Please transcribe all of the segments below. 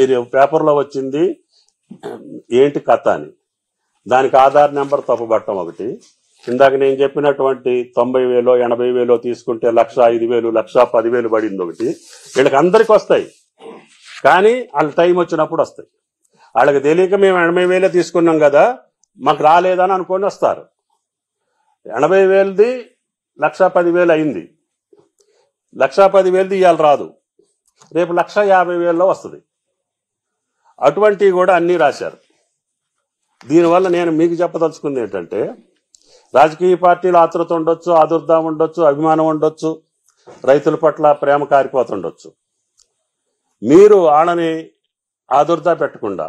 మీరు పేపర్లో వచ్చింది ఏంటి కథ అని, దానికి ఆధార్ నెంబర్ తప్పుపట్టడం ఒకటి. ఇందాక నేను చెప్పినటువంటి 90,000 80,000 తీసుకుంటే 1,05,000 1,10,000 పడింది ఒకటి. వీళ్ళకి అందరికి వస్తాయి, కానీ వాళ్ళ టైం వచ్చినప్పుడు వస్తాయి. వాళ్ళకి తెలియక మేము 80,000 తీసుకున్నాం కదా మాకు రాలేదని అనుకొని వస్తారు. 80,000ది 1,10,000 అయింది, 1,10,000 ఇవాళ రాదు, రేపు 1,50,000లో వస్తుంది. అటువంటివి కూడా అన్నీ రాశారు. దీనివల్ల నేను మీకు చెప్పదలుచుకుంది ఏంటంటే, రాజకీయ పార్టీలు ఆతృత ఉండొచ్చు, ఆదుర్దాం ఉండొచ్చు, అభిమానం ఉండొచ్చు, రైతుల పట్ల ప్రేమ కారిపోతుండొచ్చు. మీరు వాళ్ళని ఆదుర్దా పెట్టకుండా,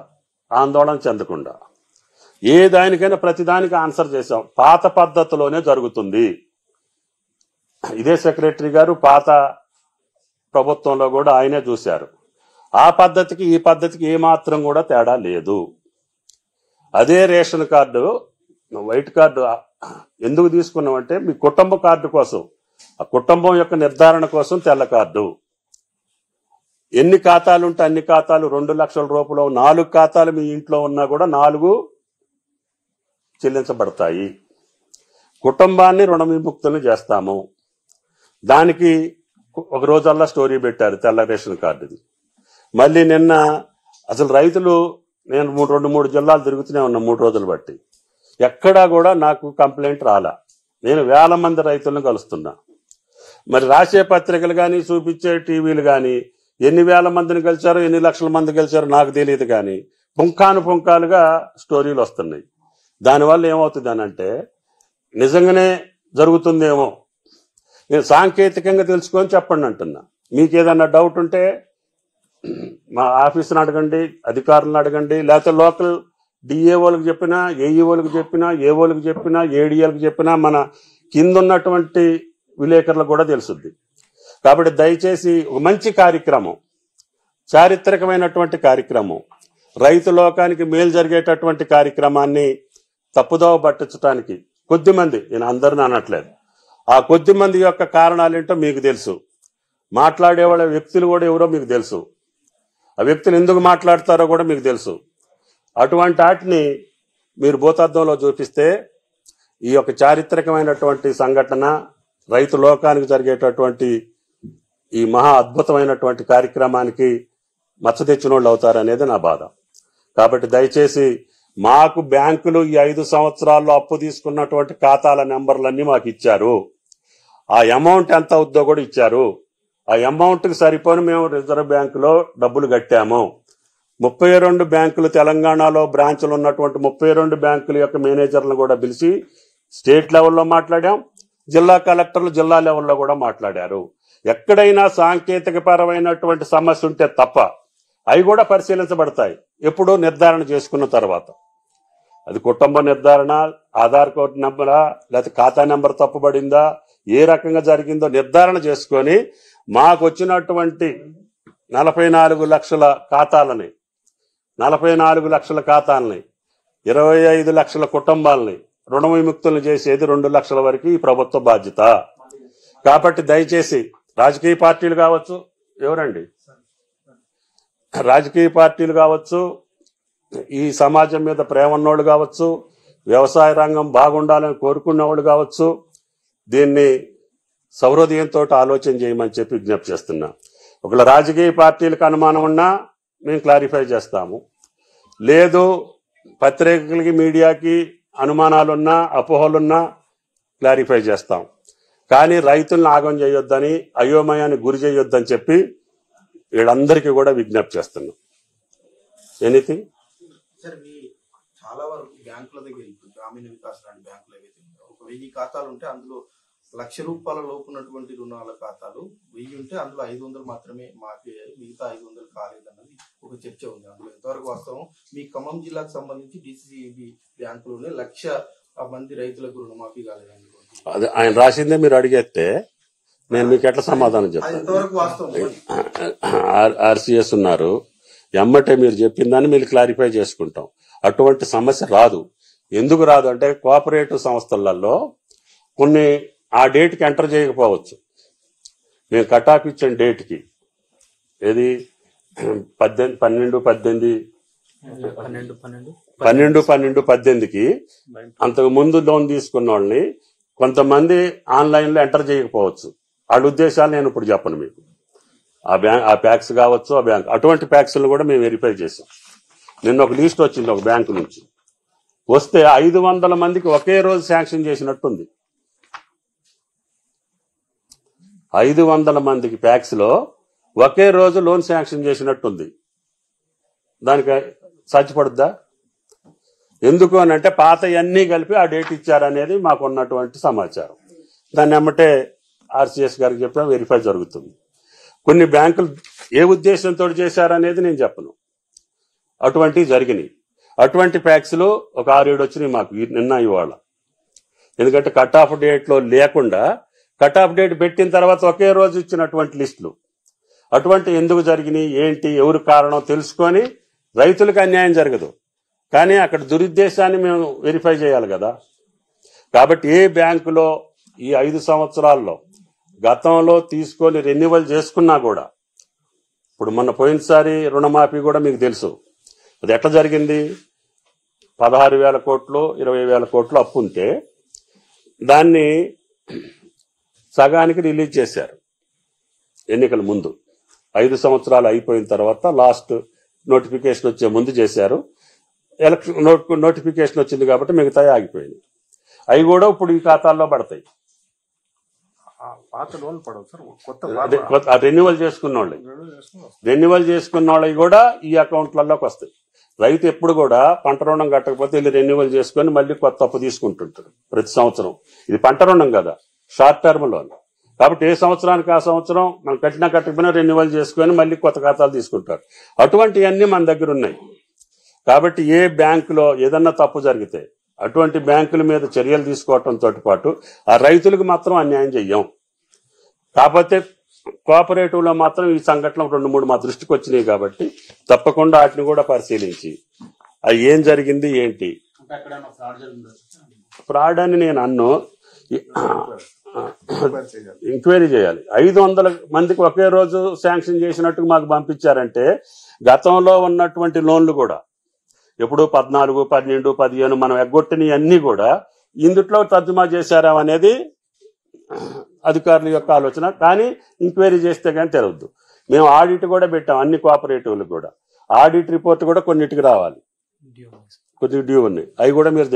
ఆందోళన చెందకుండా, ఏ దానికైనా ప్రతిదానికి ఆన్సర్ చేశాం. పాత పద్ధతిలోనే జరుగుతుంది. ఇదే సెక్రటరీ గారు పాత ప్రభుత్వంలో కూడా ఆయనే చూశారు. ఆ పద్ధతికి ఈ పద్ధతికి ఏమాత్రం కూడా తేడా లేదు. అదే రేషన్ కార్డు, వైట్ కార్డు ఎందుకు తీసుకున్నామంటే మీ కుటుంబ కార్డు కోసం, ఆ కుటుంబం యొక్క నిర్ధారణ కోసం తెల్ల కార్డు. ఎన్ని ఖాతాలు ఉంటే అన్ని ఖాతాలు 2 లక్షల రూపాయలు, 4 ఖాతాలు మీ ఇంట్లో ఉన్నా కూడా 4 చెల్లించబడతాయి. కుటుంబాన్ని రుణ విముక్తులను చేస్తాము. దానికి ఒక రోజల్లా స్టోరీ పెట్టారు తెల్ల రేషన్ కార్డుది. మళ్ళీ నిన్న అసలు రైతులు, నేను 2-3 జిల్లాలు తిరుగుతూనే ఉన్నా 3 రోజులు బట్టి, ఎక్కడా కూడా నాకు కంప్లైంట్ రాలా. నేను వేల మంది రైతులను కలుస్తున్నా. మరి రాసే పత్రికలు కానీ చూపించే టీవీలు కానీ ఎన్ని వేల మందిని గెలిచారో ఎన్ని లక్షల మంది గెలిచారో నాకు తెలియదు, కానీ పుంఖానుగా స్టోరీలు వస్తున్నాయి. దానివల్ల ఏమవుతుంది అనంటే నిజంగానే జరుగుతుందేమో. నేను సాంకేతికంగా తెలుసుకొని చెప్పండి అంటున్నా. మీకు ఏదన్నా డౌట్ ఉంటే మా ఆఫీసుని అడగండి, అధికారులను అడగండి, లేకపోతే లోకల్ డిఏఓలకు చెప్పినా, ఏఈఓలకు చెప్పినా, ఏఓలకు చెప్పినా, ఏడీఏలకు చెప్పినా మన కింద ఉన్నటువంటి విలేకరులకు కూడా తెలుసుద్ది. కాబట్టి దయచేసి ఒక మంచి కార్యక్రమం, చారిత్రకమైనటువంటి కార్యక్రమం, రైతు లోకానికి మేలు జరిగేటటువంటి కార్యక్రమాన్ని తప్పుదోవ పట్టించడానికి కొద్దిమంది, నేను అందరిని అనట్లేదు, ఆ కొద్దిమంది యొక్క కారణాలేంటో మీకు తెలుసు. మాట్లాడేవాళ్ళ వ్యక్తులు కూడా ఎవరో మీకు తెలుసు. ఆ వ్యక్తులు ఎందుకు మాట్లాడతారో కూడా మీకు తెలుసు. అటువంటి వాటిని మీరు భూతద్దంలో చూపిస్తే ఈ యొక్క చారిత్రకమైనటువంటి సంఘటన, రైతు లోకానికి జరిగేటటువంటి ఈ మహా అద్భుతమైనటువంటి కార్యక్రమానికి మచ్చ తెచ్చిన వాళ్ళు అవుతారనేది నా బాధ. కాబట్టి దయచేసి మాకు బ్యాంకులు ఈ 5 సంవత్సరాల్లో అప్పు తీసుకున్నటువంటి ఖాతాల నెంబర్లన్నీ మాకు ఇచ్చారు. ఆ అమౌంట్ ఎంత అవుద్దో కూడా ఇచ్చారు. ఆ అమౌంట్కి సరిపోని మేము రిజర్వ్ బ్యాంకులో డబ్బులు కట్టాము. 32 బ్యాంకులు, తెలంగాణలో బ్రాంచులు ఉన్నటువంటి 32 బ్యాంకుల యొక్క మేనేజర్లను కూడా పిలిచి స్టేట్ లెవెల్లో మాట్లాడాం, జిల్లా కలెక్టర్లు జిల్లా లెవెల్లో కూడా మాట్లాడారు. ఎక్కడైనా సాంకేతిక పరమైనటువంటి సమస్య ఉంటే తప్ప అవి కూడా పరిశీలించబడతాయి, ఎప్పుడో నిర్ధారణ చేసుకున్న తర్వాత. అది కుటుంబ నిర్ధారణ, ఆధార్ కార్డు నెంబరా, లేకపోతే ఖాతా నెంబర్ తప్పుబడిందా, ఏ రకంగా జరిగిందో నిర్ధారణ చేసుకొని మాకు వచ్చినటువంటి 44 లక్షల ఖాతాలని, 44 లక్షల ఖాతాలని, 25 లక్షల కుటుంబాలని రుణ విముక్తులను చేసేది 2 లక్షల వరకు ఈ ప్రభుత్వ బాధ్యత. కాబట్టి దయచేసి రాజకీయ పార్టీలు కావచ్చు, ఎవరండి రాజకీయ పార్టీలు కావచ్చు, ఈ సమాజం మీద ప్రేమ ఉన్నోళ్ళు కావచ్చు, వ్యవసాయ రంగం బాగుండాలని కోరుకున్న వాళ్ళు కావచ్చు, దీన్ని సౌహృదయంతో ఆలోచన చేయమని చెప్పి విజ్ఞప్తి చేస్తున్నా. ఒకవేళ రాజకీయ పార్టీలకు అనుమానం ఉన్నా మేము క్లారిఫై చేస్తాము, లేదు పత్రికలకి మీడియాకి అనుమానాలున్నా అపోహలున్నా క్లారిఫై చేస్తాం. కానీ రైతులను ఆగం చేయొద్దని, అయోమయాన్ని గురి చేయొద్దని చెప్పి వీళ్ళందరికీ కూడా విజ్ఞప్తి చేస్తున్నాం. ఎనీథింగ్ సార్, మీ చాలా వరకు బ్యాంకుల దగ్గర గ్రామీణ వికాస్ లాంటి బ్యాంకులు ఏవైతే ఒక 1000 ఖాతాలు ఉంటే అందులో ₹1,00,000 లోపు ఉన్నటువంటి రుణాల ఖాతాలు 1000 ఉంటే అందులో 500 మాత్రమే మాఫీ, మిగతా 500 కాలేదన్నది ఒక చర్చ ఉంది. అందులో ఎంతవరకు వాస్తవం? మీ ఖమ్మం జిల్లాకు సంబంధించి DCB బ్యాంకులోనే 1,00,000 మంది రైతులకు రుణమాఫీ కాలేదండి. అది ఆయన రాసిందే మీరు అడిగేస్తే నేను మీకు ఎట్లా సమాధానం చెప్తాను? ఎంతవరకు వాస్తవం? RCS ఉన్నారు, ఎమ్మటే మీరు చెప్పిన దాన్ని మీరు క్లారిఫై చేసుకుంటాం. అటువంటి సమస్య రాదు. ఎందుకు రాదు అంటే కోఆపరేటివ్ సంస్థలలో కొన్ని ఆ డేట్కి ఎంటర్ చేయకపోవచ్చు. మేము కట్ ఆఫ్ ఇచ్చిన డేట్కి, ఏది 12-18కి అంతకు ముందు లోన్ తీసుకున్న వాళ్ళని కొంతమంది ఆన్లైన్ లో ఎంటర్ చేయకపోవచ్చు. వాళ్ళ ఉద్దేశాలు నేను ఇప్పుడు చెప్పను మీకు. ఆ ప్యాక్స్ కావచ్చు, ఆ బ్యాంక్ అటువంటి ప్యాక్స్లు కూడా మేము వెరిఫై చేసాం. నిన్న ఒక లిస్ట్ వచ్చింది ఒక బ్యాంకు నుంచి. వస్తే 500 మందికి ఒకే రోజు శాంక్షన్ చేసినట్టుంది. 500 మందికి ప్యాక్స్ లో ఒకే రోజు లోన్ శాంక్షన్ చేసినట్టుంది. దానికి సాధ్యపడుద్దా? ఎందుకు అని అంటే పాత అన్నీ కలిపి ఆ డేట్ ఇచ్చారనేది మాకు ఉన్నటువంటి సమాచారం. దాన్ని ఎమ్మటే ఆర్సీఎస్ గారికి చెప్పినా వెరిఫై జరుగుతుంది. కొన్ని బ్యాంకులు ఏ ఉద్దేశంతో చేశారనేది నేను చెప్పను. అటువంటివి జరిగినాయి. అటువంటి ప్యాక్స్ లో ఒక 6-7 వచ్చినాయి మాకు నిన్న ఇవాళ. ఎందుకంటే కట్ ఆఫ్ డేట్ లో లేకుండా కట్ ఆఫ్ డేట్ పెట్టిన తర్వాత ఒకే రోజు ఇచ్చినటువంటి లిస్టులు. అటువంటి ఎందుకు జరిగినాయి, ఏంటి, ఎవరు కారణం తెలుసుకొని రైతులకు అన్యాయం జరగదు. కానీ అక్కడ దురుద్దేశాన్ని మేము వెరిఫై చేయాలి కదా. కాబట్టి ఏ బ్యాంకులో ఈ 5 సంవత్సరాల్లో గతంలో తీసుకొని రెన్యువల్ చేసుకున్నా కూడా, ఇప్పుడు మొన్న పోయినసారి రుణమాఫీ కూడా మీకు తెలుసు. అది ఎట్లా జరిగింది? 16,000 కోట్లు 20,000 కోట్లు అప్పు ఉంటే దాన్ని సగానికి రిలీజ్ చేశారు ఎన్నికల ముందు. 5 సంవత్సరాలు అయిపోయిన తర్వాత లాస్ట్ నోటిఫికేషన్ వచ్చే ముందు చేశారు. ఎలక్షన్ నోటిఫికేషన్ వచ్చింది కాబట్టి మిగతాయి ఆగిపోయింది. అవి కూడా ఇప్పుడు ఈ ఖాతాల్లో పడతాయి. రెన్యువల్ చేసుకున్న వాళ్ళవి కూడా ఈ అకౌంట్లలోకి వస్తాయి. రైతు ఎప్పుడు కూడా పంట రుణం కట్టకపోతే వెళ్ళి రెన్యువల్ చేసుకొని మళ్ళీ కొత్త అప్పు తీసుకుంటుంటారు ప్రతి సంవత్సరం. ఇది పంట రుణం కదా, షార్ట్ టర్మ్ లోన్. కాబట్టి ఏ సంవత్సరానికి ఆ సంవత్సరం మనం కట్టకపోయినా రెన్యువల్ చేసుకొని మళ్ళీ కొత్త ఖాతాలు తీసుకుంటారు. అటువంటివన్నీ మన దగ్గర ఉన్నాయి. కాబట్టి ఏ బ్యాంకులో ఏదన్నా తప్పు జరిగితే అటువంటి బ్యాంకుల మీద చర్యలు తీసుకోవడంతో పాటు ఆ రైతులకు మాత్రం అన్యాయం చెయ్యం. కాకపోతే కోఆపరేటివ్ లో మాత్రం ఈ సంఘటనలు 2-3 మా దృష్టికి వచ్చినాయి. కాబట్టి తప్పకుండా వాటిని కూడా పరిశీలించి అది ఏం జరిగింది ఏంటి ఫ్రాడ్ అని నేను అన్ను ఎంక్వైరీ చేయాలి. 500 మందికి ఒకే రోజు శాంక్షన్ చేసినట్టు మాకు పంపించారంటే గతంలో ఉన్నటువంటి లోన్లు కూడా ఎప్పుడు 14, 12, 15 మనం ఎగ్గొట్టినవి అన్ని కూడా ఇందుట్లో తర్జుమా చేశారా అనేది అధికారుల యొక్క ఆలోచన. కానీ ఎంక్వైరీ చేస్తే కానీ తెలవద్దు. మేము ఆడిట్ కూడా పెట్టాం అన్ని కోఆపరేటివ్లకు కూడా. ఆడిట్ రిపోర్ట్ కూడా కొన్నిటికి రావాలి, కొద్దిగా డ్యూ ఉన్నాయి. అవి కూడా మీరు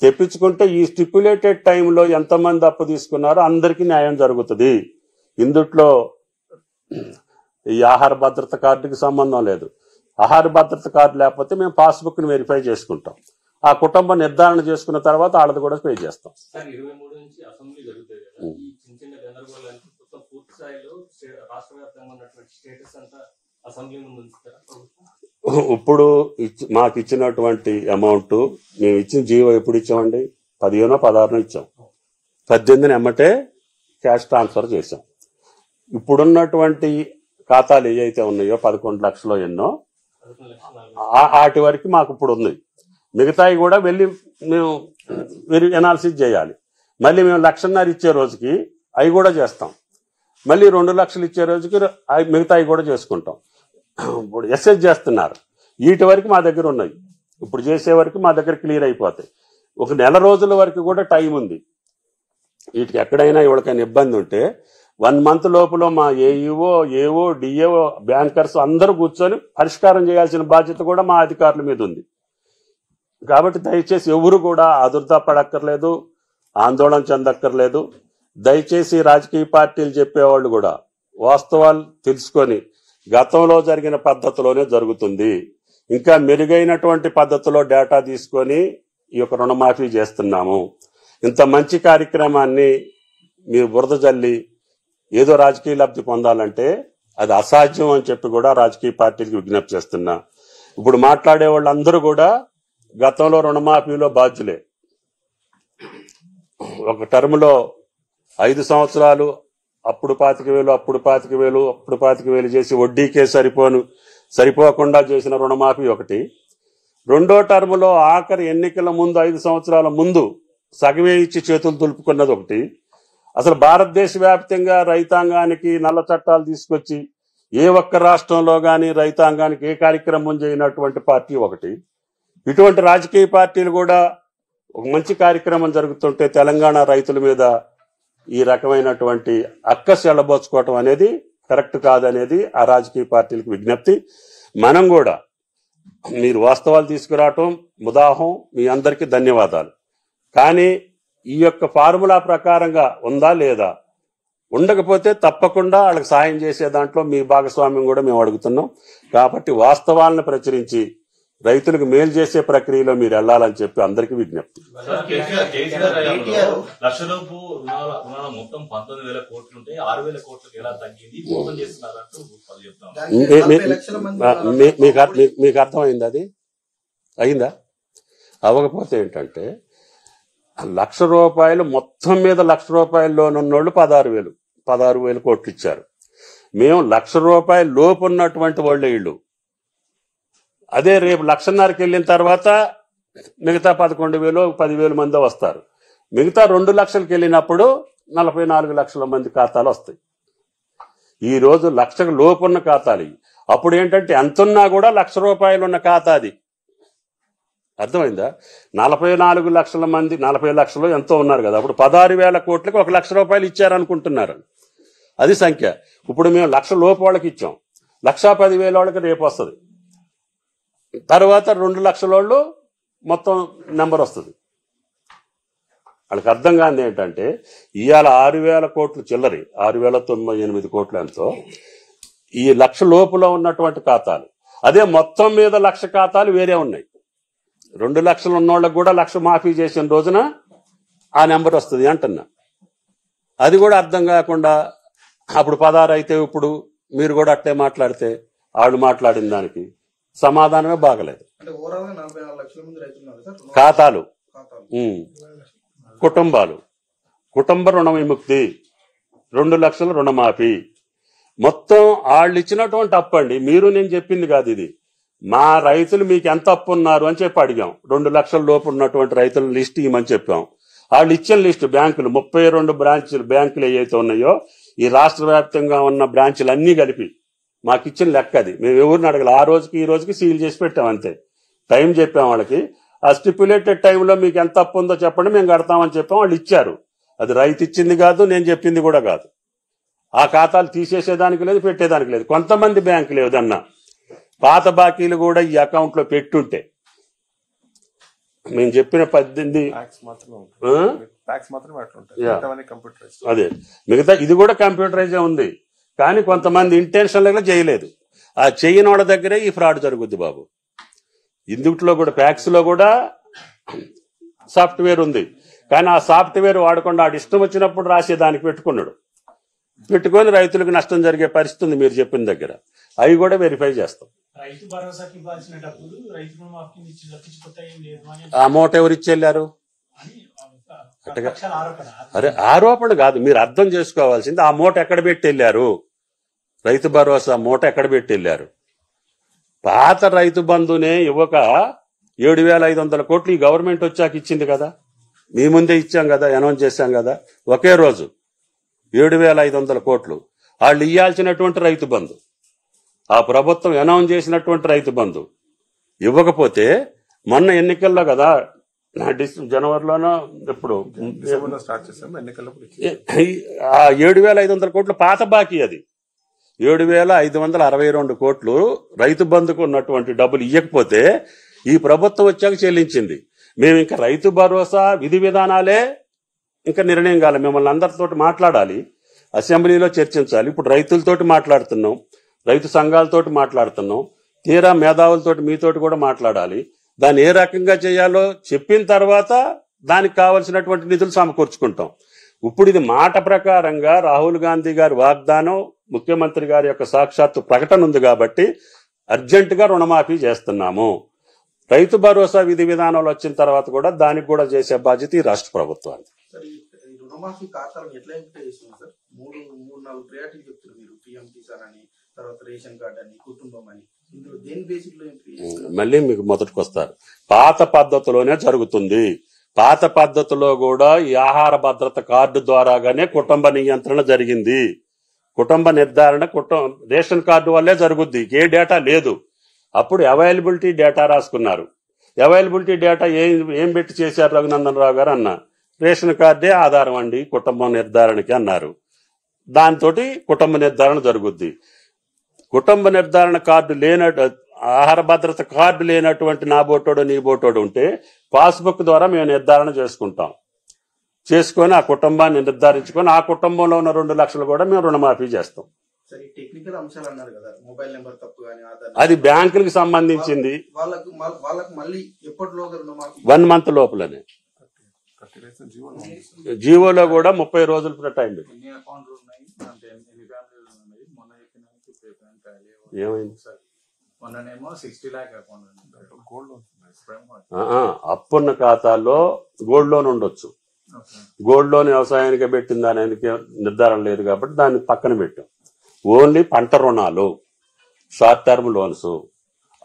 తెప్పించుకుంటే ఈ స్టిప్యులేటెడ్ టైంలో ఎంతమంది అప్పు తీసుకున్నారో అందరికీ న్యాయం జరుగుతుంది. ఇందుట్లో ఈ ఆహార భద్రత కార్డుకి సంబంధం లేదు. ఆహార భద్రత కార్డు లేకపోతే మేము పాస్బుక్ ని వెరిఫై చేసుకుంటాం. ఆ కుటుంబం నిర్ధారణ చేసుకున్న తర్వాత వాళ్ళది కూడా పే చేస్తాం. ఇప్పుడు మాకు ఇచ్చినటువంటి అమౌంట్ మేము ఇచ్చిన జీవో ఎప్పుడు ఇచ్చామండి? 15-16 ఇచ్చాం. 18 ఎమ్మటే క్యాష్ ట్రాన్స్ఫర్ చేశాం. ఇప్పుడున్నటువంటి ఖాతాలు ఏవైతే ఉన్నాయో 11 లక్షలు ఎన్నో వాటి వరకు మాకు ఇప్పుడు ఉంది. మిగతాయి కూడా వెళ్ళి మేము ఎనాలిసిస్ చేయాలి. మళ్ళీ మేము 1,50,000 ఇచ్చే రోజుకి అవి కూడా చేస్తాం. మళ్ళీ 2 లక్షలు ఇచ్చే రోజుకి మిగతాయి కూడా చేసుకుంటాం. ఇప్పుడు ఎస్ఎస్ చేస్తున్నారు. వీటి వరకు మా దగ్గర ఉన్నాయి. ఇప్పుడు చేసే వరకు మా దగ్గర క్లియర్ అయిపోతాయి. ఒక నెల రోజుల వరకు కూడా టైం ఉంది. వీటికి ఎక్కడైనా ఎవరికైనా ఇబ్బంది ఉంటే 1 మంత్ లోపల మా ఏఓ డిఏఓ బ్యాంకర్స్ అందరూ కూర్చొని పరిష్కారం చేయాల్సిన బాధ్యత కూడా మా అధికారుల మీద ఉంది. కాబట్టి దయచేసి ఎవరు కూడా ఆదుర్దా పడక్కర్లేదు, ఆందోళన చెందక్కర్లేదు. దయచేసి రాజకీయ పార్టీలు చెప్పేవాళ్ళు కూడా వాస్తవాలు తెలుసుకొని గతంలో జరిగిన పద్ధతిలోనే జరుగుతుంది. ఇంకా మెరుగైనటువంటి పద్ధతిలో డేటా తీసుకొని ఈ యొక్క రుణమాఫీ చేస్తున్నాము. ఇంత మంచి కార్యక్రమాన్ని మీరు బురద జల్లి ఏదో రాజకీయ లబ్ధి పొందాలంటే అది అసాధ్యం అని చెప్పి కూడా రాజకీయ పార్టీలకు విజ్ఞప్తి చేస్తున్నా. ఇప్పుడు మాట్లాడే వాళ్ళందరూ కూడా గతంలో రుణమాఫీలో బాధ్యులే. ఒక టర్మ్ లో 5 సంవత్సరాలు అప్పుడు 25,000 చేసి వడ్డీకే సరిపోకుండా చేసిన రుణమాఫీ ఒకటి. రెండో టర్మ్ లో ఆఖరి ఎన్నికల ముందు 5 సంవత్సరాల ముందు సగమే ఇచ్చి చేతులు దులుపుకున్నది ఒకటి. అసలు భారతదేశ వ్యాప్తంగా రైతాంగానికి నల్ల చట్టాలు తీసుకొచ్చి ఏ ఒక్క రాష్ట్రంలో గాని రైతాంగానికి ఏ కార్యక్రమం చేయనటువంటి పార్టీ ఒకటి. ఇటువంటి రాజకీయ పార్టీలు కూడా ఒక మంచి కార్యక్రమం జరుగుతుంటే తెలంగాణ రైతుల మీద ఈ రకమైనటువంటి అక్కసు ఎల్లబోచుకోవటం అనేది కరెక్ట్ కాదనేది ఆ రాజకీయ పార్టీలకు విజ్ఞప్తి. మనం కూడా మీరు వాస్తవాలు తీసుకురావటం ముదాహం, మీ అందరికీ ధన్యవాదాలు. కానీ ఈ యొక్క ఫార్ములా ప్రకారంగా ఉందా లేదా, ఉండకపోతే తప్పకుండా వాళ్ళకి సాయం చేసే దాంట్లో మీ భాగస్వామ్యం కూడా మేము అడుగుతున్నాం. కాబట్టి వాస్తవాలను ప్రచురించి రైతులకు మేలు చేసే ప్రక్రియలో మీరు వెళ్లాలని చెప్పి అందరికీ విజ్ఞప్తి. లక్షలోపు రుణాల మొత్తం 19,000 కోట్లు ఉంటే 6,000 కోట్లకు ఎలా తగ్గింది, మోసం చేస్తున్నారంటూ చెప్తాం. మీకు అర్థమైంది? అది అయిందా? అవ్వకపోతే ఏంటంటే ₹1,00,000 మొత్తం మీద ₹1,00,000 లోన్ ఉన్నోళ్ళు 16,000 కోట్లు ఇచ్చారు. మేము ₹1,00,000 లోపు ఉన్నటువంటి వాళ్ళే ఇళ్ళు. అదే రేపు 1,50,000కి వెళ్ళిన తర్వాత మిగతా 11,000 10,000 మంది వస్తారు. మిగతా 2 లక్షలకు వెళ్ళినప్పుడు 44 లక్షల మంది ఖాతాలు వస్తాయి. ఈ రోజు 1,00,000 లోపు ఉన్న ఖాతాలు. అప్పుడు ఏంటంటే ఎంతున్నా కూడా ₹1,00,000 ఉన్న ఖాతా అది. అర్థమైందా? 44 లక్షల మంది, 40 లక్షలు ఎంతో ఉన్నారు కదా, అప్పుడు 16,000 కోట్లకి ₹1,00,000 ఇచ్చారనుకుంటున్నారు. అది సంఖ్య. ఇప్పుడు మేము 1,00,000 లోపు వాళ్ళకి ఇచ్చాం. 1,10,000 వాళ్ళకి రేపు వస్తుంది. తర్వాత 2 లక్షల వాళ్ళు మొత్తం నెంబర్ వస్తుంది. వాళ్ళకి అర్థం కాని ఏంటంటే ఇవాళ 6,000 కోట్లు చిల్లరి, 6,098 కోట్లు ఎంతో ఈ 1,00,000 లోపులో ఉన్నటువంటి ఖాతాలు. అదే మొత్తం మీద 1,00,000 ఖాతాలు వేరే ఉన్నాయి. 2 లక్షలు ఉన్నోళ్ళకి కూడా 1,00,000 మాఫీ చేసిన రోజున ఆ నెంబర్ వస్తుంది అంటున్నా. అది కూడా అర్థం కాకుండా అప్పుడు 16 అయితే ఇప్పుడు మీరు కూడా అట్టే మాట్లాడితే వాళ్ళు మాట్లాడిన దానికి సమాధానమే బాగలేదు. ఖాతాలు, కుటుంబాలు, కుటుంబ రుణ విముక్తి, 2 లక్షల రుణమాఫీ, మొత్తం వాళ్ళు ఇచ్చినటువంటి అప్పు అండి. మీరు నేను చెప్పింది కాదు ఇది. మా రైతులు మీకు ఎంత అప్పు ఉన్నారు అని చెప్పి అడిగాం. 2 లక్షల లోపు ఉన్నటువంటి రైతుల లిస్ట్ ఇవ్వమని చెప్పాం. వాళ్ళు ఇచ్చిన లిస్టు బ్యాంకులు 32 బ్రాంచులు బ్యాంకులు ఏవైతే ఉన్నాయో ఈ రాష్ట్ర వ్యాప్తంగా ఉన్న బ్రాంచులు అన్ని కలిపి మాకు ఇచ్చిన లెక్క అది. మేము ఎవరిని అడగల. ఆ రోజుకి ఈ రోజుకి సీల్ చేసి పెట్టాం అంతే. టైం చెప్పాం వాళ్ళకి. ఆ స్టిప్యులేటెడ్ టైంలో మీకు ఎంత అప్పు ఉందో చెప్పండి, మేము కడతామని చెప్పాం. వాళ్ళు ఇచ్చారు. అది రైతు ఇచ్చింది కాదు, నేను చెప్పింది కూడా కాదు. ఆ ఖాతాలు తీసేసేదానికి లేదు, పెట్టేదానికి లేదు. కొంతమంది బ్యాంకులు ఏదన్నా పాత బాకీలు కూడా ఈ అకౌంట్ లో పెట్టుంటే మేము చెప్పిన 18 అదే మిగతా ఇది కూడా కంప్యూటరైజ్ ఉంది. కానీ కొంతమంది ఇంటెన్షనల్ గా చేయలేదు. ఆ చేయని వాళ్ళ దగ్గరే ఈ ఫ్రాడ్ జరుగుద్ది బాబు. ఇందుట్లో కూడా ప్యాక్స్ లో కూడా సాఫ్ట్వేర్ ఉంది. కానీ ఆ సాఫ్ట్వేర్ వాడకుండా ఆడి ఇష్టం వచ్చినప్పుడు రాసేదానికి పెట్టుకొని రైతులకు నష్టం జరిగే పరిస్థితి ఉంది. మీరు చెప్పిన దగ్గర అవి కూడా వెరిఫై చేస్తాం. రైతు భరోసాకి ఇవ్వాల్సిన డబ్బులు రైతు రుణమాఫీ అమౌంట్ ఎవరు ఇచ్చెళ్ళారు? అరే ఆరోపణ కాదు, మీరు అర్థం చేసుకోవాల్సింది ఆ మూట ఎక్కడ పెట్టి వెళ్ళారు. రైతు భరోసా మూట ఎక్కడ పెట్టి వెళ్ళారు? పాత రైతు బంధునే ఇవ్వక 7,500 కోట్లు ఈ గవర్నమెంట్ వచ్చాక ఇచ్చింది కదా. మీ ముందే ఇచ్చాం కదా, అనౌన్స్ చేశాం కదా. ఒకే రోజు 7,500 కోట్లు వాళ్ళు ఇయ్యాల్సినటువంటి రైతు బంధు, ఆ ప్రభుత్వం అనౌన్స్ చేసినటువంటి రైతు బంధు ఇవ్వకపోతే మొన్న ఎన్నికల్లో కదా, జనవరిలోనో ఎప్పుడు ఆ 7,500 కోట్లు పాత బాకీ. అది 7,562 కోట్లు రైతు బంధుకు ఉన్నటువంటి డబ్బులు ఇవ్వకపోతే ఈ ప్రభుత్వం వచ్చాక చెల్లించింది. మేము ఇంకా రైతు భరోసా విధి విధానాలే ఇంకా నిర్ణయం కాలే. మిమ్మల్ని అందరితోటి మాట్లాడాలి, అసెంబ్లీలో చర్చించాలి. ఇప్పుడు రైతులతోటి మాట్లాడుతున్నాం, రైతు సంఘాలతోటి మాట్లాడుతున్నాం, తీరా మేధావులతోటి మీతోటి కూడా మాట్లాడాలి. దాన్ని ఏ రకంగా చేయాలో చెప్పిన తర్వాత దానికి కావలసినటువంటి నిధులు సమకూర్చుకుంటాం. ఇప్పుడు ఇది మాట ప్రకారంగా రాహుల్ గాంధీ గారి వాగ్దానం, ముఖ్యమంత్రి గారి యొక్క సాక్షాత్తు ప్రకటన ఉంది కాబట్టి అర్జెంటుగా రుణమాఫీ చేస్తున్నాము. రైతు భరోసా విధి విధానాలు వచ్చిన తర్వాత కూడా దానికి కూడా చేసే బాధ్యత ఈ రాష్ట్ర ప్రభుత్వానికి. రుణమాఫీ ఖాతాలను ఎట్లా ఎంపిక చేస్తున్నారు సార్? 3-4 ప్రయారిటీలు చెప్తారు మీరు. పిఎం కిసాన్ అని, తర్వాత రేషన్ కార్డు అని, కుటుంబం అని. ఇందులో దేని బేసిక్ లో మళ్ళీ మీకు మొదటికి వస్తారు. పాత పద్ధతిలోనే జరుగుతుంది. పాత పద్ధతిలో కూడా ఈ ఆహార భద్రత కార్డు ద్వారాగానే కుటుంబ నియంత్రణ జరిగింది. కుటుంబ నిర్ధారణ రేషన్ కార్డు వల్లే జరుగుద్ది, ఏ డేటా లేదు. అప్పుడు అవైలబిలిటీ డేటా రాసుకున్నారు. అవైలబిలిటీ డేటా ఏం పెట్టి చేశారు రఘునందన్ రావు గారు అన్న, రేషన్ కార్డే ఆధారం అండి కుటుంబం నిర్ధారణకి అన్నారు. దాంతో కుటుంబ నిర్ధారణ జరుగుద్ది. కుటుంబ నిర్ధారణ కార్డు ఆహార భద్రత కార్డు లేనటువంటి నా బోటోడు నీ బోటోడు ఉంటే పాస్బుక్ ద్వారా మేము నిర్ధారణ చేసుకొని ఆ కుటుంబాన్ని నిర్ధారించుకొని ఆ కుటుంబంలో ఉన్న 2 లక్షలు కూడా మేము రుణమాఫీ చేస్తాం. సరే, టెక్నికల్ అంశాలు అన్నారు కదా, మొబైల్ నెంబర్ తప్పు కానీ ఆధార్, అది బ్యాంకులకు సంబంధించింది. వాళ్ళకు మళ్ళీ ఎప్పటిలోగా రుణమాఫీ? 1 మంత్ లోపలనే. జీవోలో కూడా 30 రోజులు టైం పెట్టి. ఏమైంది? అప్పున్న ఖాతాల్లో గోల్డ్ లోన్ ఉండొచ్చు. గోల్డ్ లోన్ వ్యవసాయానికి పెట్టింది దానికి నిర్ధారణ లేదు కాబట్టి దాన్ని పక్కన పెట్టాం. ఓన్లీ పంట రుణాలు, షార్ట్ టర్మ్ లోన్స్,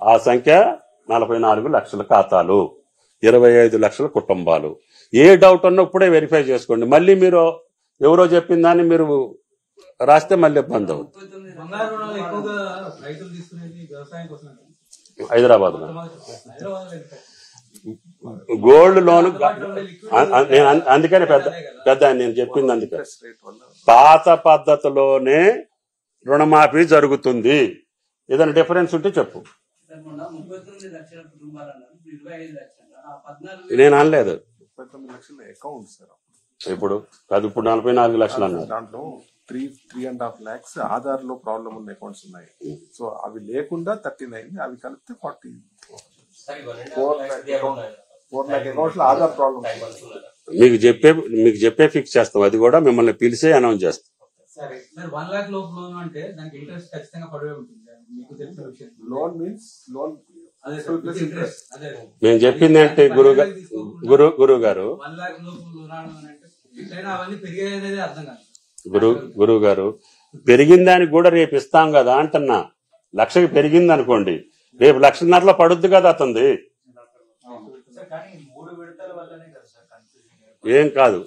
ఆ సంఖ్య 44 లక్షల ఖాతాలు, 25 లక్షల కుటుంబాలు. ఏ డౌట్ ఉన్నా ఇప్పుడే వెరిఫై చేసుకోండి. మళ్ళీ మీరు ఎవరో చెప్పిన దాన్ని మీరు రాస్తే మళ్ళీ ఇబ్బంది అవుతుంది. హైదరాబాద్ లో గోల్డ్ లోన్ అందుకని పెద్ద నేను చెప్పింది అందుకే పాత పద్ధతిలోనే రుణమాఫీ జరుగుతుంది. ఏదైనా డిఫరెన్స్ ఉంటే చెప్పు. నేను అనలేదు. ఇప్పుడు 44 లక్షలు అన్నారు. దాంట్లో 3.5 lakhs ఆధార్ లో ప్రాబ్లం ఉన్న అకౌంట్స్ ఉన్నాయి. సో అవి లేకుండా 39, అవి కలిపితే 40. 4 lakh అకౌంట్స్ లో ఆధార్ ప్రాబ్లం. మీకు చెప్పే ఫిక్స్ చేస్తాం. అది కూడా మిమ్మల్ని పిలిచే అనౌన్స్ చేస్తాం. లోన్ మీన్స్ లోన్ మేము చెప్పింది అంటే గురువు గారు గురువు గారు పెరిగిన దానికి కూడా రేపు ఇస్తాం కదా అంటున్నా. 1,00,000కి పెరిగింది అనుకోండి, రేపు 1,50,000లో పడుద్ది కదా అతనిది. ఏం కాదు.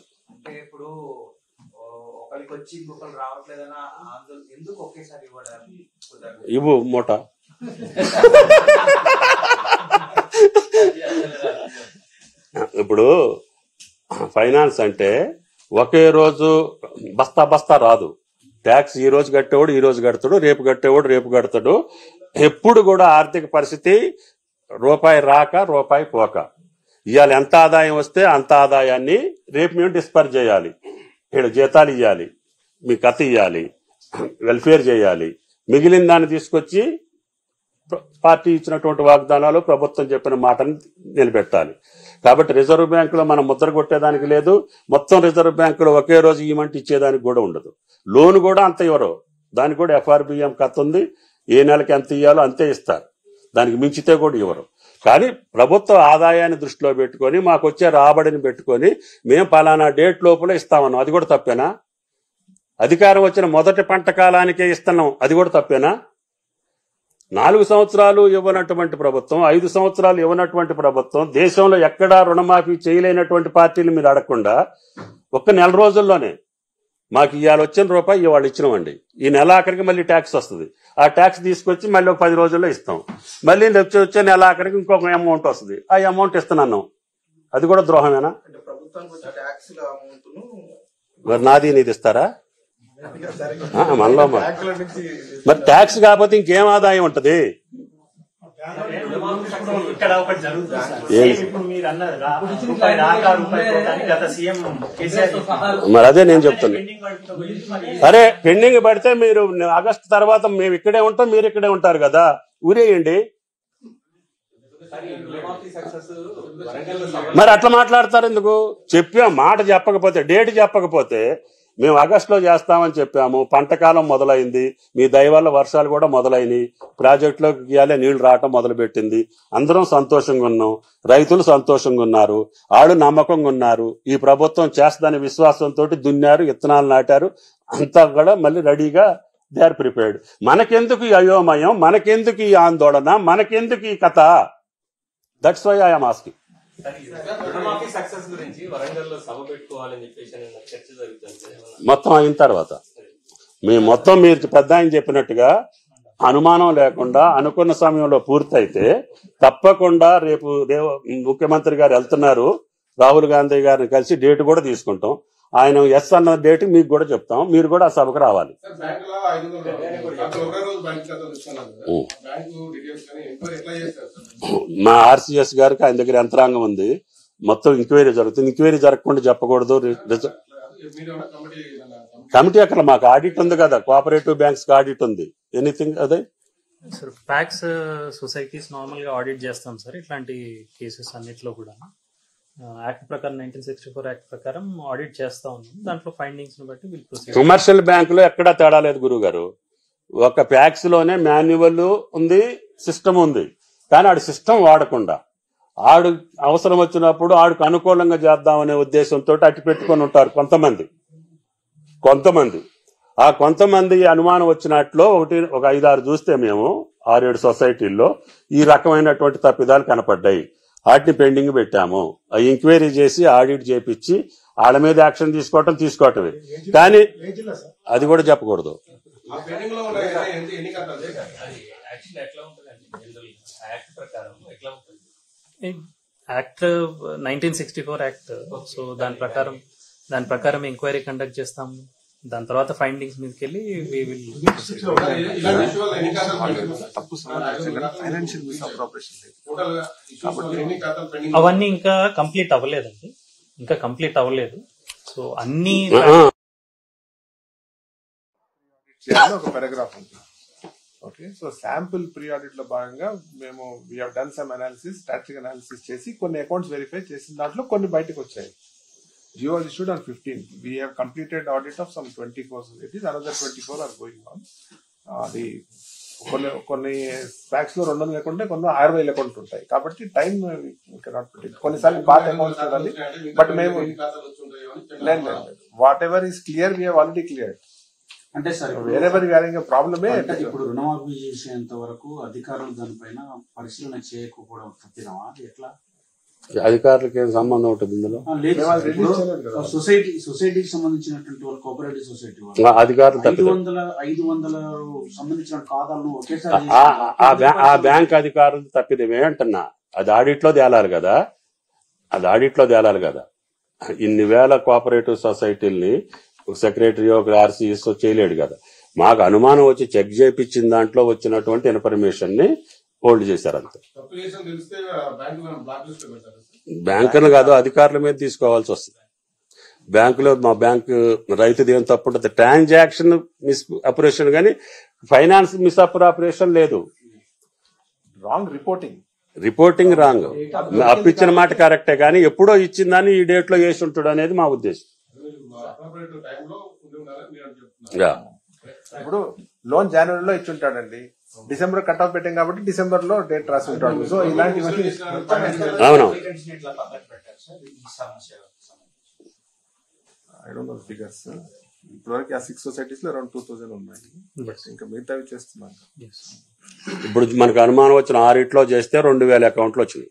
ఇవ్వు మూట. ఇప్పుడు ఫైనాన్స్ అంటే ఒకే రోజు బస్తా రాదు. ట్యాక్స్ ఈ రోజు కట్టేవాడు ఈ రోజు కడతాడు, రేపు కట్టేవాడు రేపు కడతాడు. ఎప్పుడు కూడా ఆర్థిక పరిస్థితి రూపాయి రాక రూపాయి పోక. ఇవాళ ఎంత ఆదాయం వస్తే అంత ఆదాయాన్ని రేపు మేము డిస్పర్స్ చేయాలి. ఇక్కడ జీతాలు ఇవ్వాలి, మీ కథ ఇవ్వాలి, వెల్ఫేర్ చేయాలి. మిగిలిన దాన్ని తీసుకొచ్చి పార్టీ ఇచ్చినటువంటి వాగ్దానాలు, ప్రభుత్వం చెప్పిన మాటని నిలబెట్టాలి. కాబట్టి రిజర్వ్ బ్యాంకులో మనం ముద్ర కొట్టేదానికి లేదు. మొత్తం రిజర్వ్ బ్యాంకులో ఒకే రోజు ఇవ్వమంటే ఇచ్చేదానికి కూడా ఉండదు. లోన్ కూడా అంత ఇవ్వరు. దానికి కూడా FRBM కథ ఉంది. ఏ నెలకి ఎంత ఇవ్వాలో అంతే ఇస్తారు. దానికి మించితే కూడా ఇవ్వరు. కానీ ప్రభుత్వ ఆదాయాన్ని దృష్టిలో పెట్టుకొని మాకు వచ్చే రాబడిని పెట్టుకొని మేము పలానా డేట్ లోపల ఇస్తామన్నాం. అది కూడా తప్పేనా? అధికారం వచ్చిన మొదటి పంట కాలానికే ఇస్తున్నాం. అది కూడా తప్పేనా? 4 సంవత్సరాలు ఇవ్వనటువంటి ప్రభుత్వం, 5 సంవత్సరాలు ఇవ్వనటువంటి ప్రభుత్వం, దేశంలో ఎక్కడా రుణమాఫీ చేయలేనటువంటి పార్టీలు మీరు అడగకుండా ఒక్క నెల రోజుల్లోనే మాకు ఇవాళ వచ్చిన రూపాయి ఇవాళ ఇచ్చినామండి, ఈ నెల ఆఖరికి మళ్ళీ ట్యాక్స్ వస్తుంది. ఆ ట్యాక్స్ తీసుకొచ్చి మళ్ళీ ఒక 10 రోజుల్లో ఇస్తాం. మళ్ళీ వచ్చే నెల ఆఖరికి ఇంకొక అమౌంట్ వస్తుంది. ఆ అమౌంట్ ఇస్తున్నాను. అది కూడా ద్రోహమేనా? మరి నాది నీది ఇస్తారా? మనలో మరి ట్యాక్స్ కాకపోతే ఇంకేం ఆదాయం ఉంటది? ఇక్కడ ఒకటి జరుగుతుంది. ఇప్పుడు మీరు అన్నదిగా మరి అదే నేను చెప్తున్నా. అరే పెండింగ్ పడితే మీరు ఆగస్టు తర్వాత మేము ఇక్కడే ఉంటాం, మీరు ఇక్కడే ఉంటారు కదా, ఊరేయండి. మరి అట్లా మాట్లాడతారు ఎందుకు? చెప్పాం, మాట చెప్పకపోతే, డేట్ చెప్పకపోతే మేము ఆగస్టులో చేస్తామని చెప్పాము. పంటకాలం మొదలైంది. మీ దయ వల్ల వర్షాలు కూడా మొదలైనవి. ప్రాజెక్టులోకి ఇవ్వాలే నీళ్లు రావటం మొదలుపెట్టింది. అందరం సంతోషంగా ఉన్నాం. రైతులు సంతోషంగా ఉన్నారు. వాళ్ళు నమ్మకంగా ఉన్నారు. ఈ ప్రభుత్వం చేస్తుందనే విశ్వాసంతో దున్నారు, విత్తనాలు నాటారు. అంతా కూడా మళ్ళీ రెడీగా దే ఆర్ ప్రిపేర్డ్. మనకెందుకు ఈ అయోమయం, మనకెందుకు ఈ ఆందోళన, మనకెందుకు ఈ కథ? That's why I am asking. మొత్తం అయిన తర్వాత మేము మొత్తం మీరు పెద్ద ఆయన చెప్పినట్టుగా అనుమానం లేకుండా అనుకున్న సమయంలో పూర్తయితే తప్పకుండా రేపు ముఖ్యమంత్రి గారు వెళ్తున్నారు, రాహుల్ గాంధీ గారిని కలిసి డేట్ కూడా తీసుకుంటాం. ఆయన ఎస్ అన్న డేట్ మీకు కూడా చెప్తాం, మీరు కూడా ఆ సభకు రావాలి. మా ఆర్సీఎస్ గారికి ఆయన దగ్గర యంత్రాంగం ఉంది, మొత్తం ఎంక్వైరీ జరుగుతుంది. ఎంక్వైరీ జరగకుండా చెప్పకూడదు. కమిటీ అక్కడ మాకు ఆడిట్ ఉంది కదా, కోఆపరేటివ్ బ్యాంక్స్ కి ఆడిట్ ఉంది. ఎనీథింగ్ అదే సార్ ప్యాక్స్ సొసైటీస్ నార్మల్ గా ఆడిట్ చేస్తాం సార్. ఇట్లాంటి కేసెస్ అన్నిట్లో కూడా యాక్ట్ ప్రకారం 1964 యాక్ట్ ప్రకారం ఆడిట్ చేస్తా ఉన్నాం. దాంట్లో ఫైండింగ్స్ ని బట్టి వీళ్ళు ప్రొసీడ్. కమర్షియల్ బ్యాంకులో ఎక్కడా తేడా లేదు గురువు గారు. ఒక ప్యాక్స్ లోనే మాన్యువల్ ఉంది, సిస్టమ్ ఉంది. కానీ ఆడు సిస్టమ్ వాడకుండా ఆడు అవసరం వచ్చినప్పుడు ఆడికి అనుకూలంగా చేద్దామనే ఉద్దేశంతో అట్టి పెట్టుకొని ఉంటారు కొంతమంది. ఆ కొంతమంది అనుమానం వచ్చినట్లు ఒక 5-6 చూస్తే మేము 6-7 సొసైటీల్లో ఈ రకమైనటువంటి తప్పిదాలు కనపడ్డాయి. వాటిని పెండింగ్ పెట్టాము. ఎంక్వైరీ చేసి ఆడిట్ చేపించి వాళ్ళ మీద యాక్షన్ తీసుకోవటమే. కానీ అది కూడా చెప్పకూడదు. Act 1964 act. సో దాని ప్రకారం ఎంక్వైరీ కండక్ట్ చేస్తాము. దాని తర్వాత ఫైండింగ్స్ మీదకి వెళ్ళి అవన్నీ ఇంకా కంప్లీట్ అవ్వలేదండి, సో అన్ని ఒక పారాగ్రాఫ్ ఉంది. Okay, so sample pre audit లో భాగంగా మేము we have done some analysis, statistic analysis చేసి కొన్ని అకౌంట్స్ వెరిఫై చేసిన దాంట్లో కొన్ని బయటకు వచ్చాయి. Geo was issued on 15. We have completed audit of some 24 societies. Another 24 are going on. కొన్ని ప్యాక్స్ లో 200 లేకుంటే కొన్ని 60,000 అకౌంట్ ఉంటాయి. కాబట్టి టైం కొన్నిసార్లు పాత అకౌంట్స్ చూడాలి. బట్ మేము what ever is clear we have already clear. అంటే సార్ వేరెవర్ హ్యావింగ్ ప్రాబ్లమే. ఇప్పుడు రుణమాఫీ చేసేంత వరకు అధికారులు దానిపైన పరిశీలన చేయకపోవడం తప్పిదమా? ఎట్లా అధికారులకు ఏం సంబంధం ఉంటుంది ఇందులో? సొసైటీకి సంబంధించినటువంటి వాళ్ళు, కోఆపరేటివ్ సొసైటీ అధికారులు 500 సంబంధించిన ఖాతాలను ఒకేసారి ఆ బ్యాంక్ అధికారులు తప్పిదమే అంటున్నా. అది ఆడిట్ లో తేలాలి కదా. ఇన్ని వేల కోఆపరేటివ్ సొసైటీల్ని సెక్రటరీ ఒక ఆర్సీఎస్ చేయలేడు కదా. మాకు అనుమానం వచ్చి చెక్ చేయించిన దాంట్లో వచ్చినటువంటి ఇన్ఫర్మేషన్ ని హోల్డ్ చేశారంతే. బ్యాంకులు కాదు, అధికారుల మీద తీసుకోవాల్సి వస్తుంది. బ్యాంకులో మా బ్యాంకు రైతుది ఏం తప్పు ఉంటుంది, ట్రాన్సాక్షన్ మిస్ అపరేషన్ కానీ ఫైనాన్స్ మిస్ అపరేషన్ లేదు. Wrong reporting wrong. అప్పిచ్చిన మాట కరెక్టే కానీ ఎప్పుడో ఇచ్చిందని ఈ డేట్ లో వేసి ఉంటాడు అనేది మా ఉద్దేశం. ఇప్పుడు లోన్ జనవరిలో ఇచ్చి ఉంటాడండి, డిసెంబర్ కట్ ఆఫ్ పెట్టాం కాబట్టి డిసెంబర్ లో డేట్ రాసి ఉంటాడు. సో ఇలాంటివన్నీ అవును. I don't know figures. ఇప్పటివరకు ఆ 6 సొసైటీస్ లో అరౌండ్ 2000 ఉన్నాయి. ఇంకా మిగతావి చేస్తున్నాను. ఇప్పుడు మనకు అనుమానం వచ్చిన ఆడిట్లో చేస్తే 2000 అకౌంట్లు వచ్చినాయి.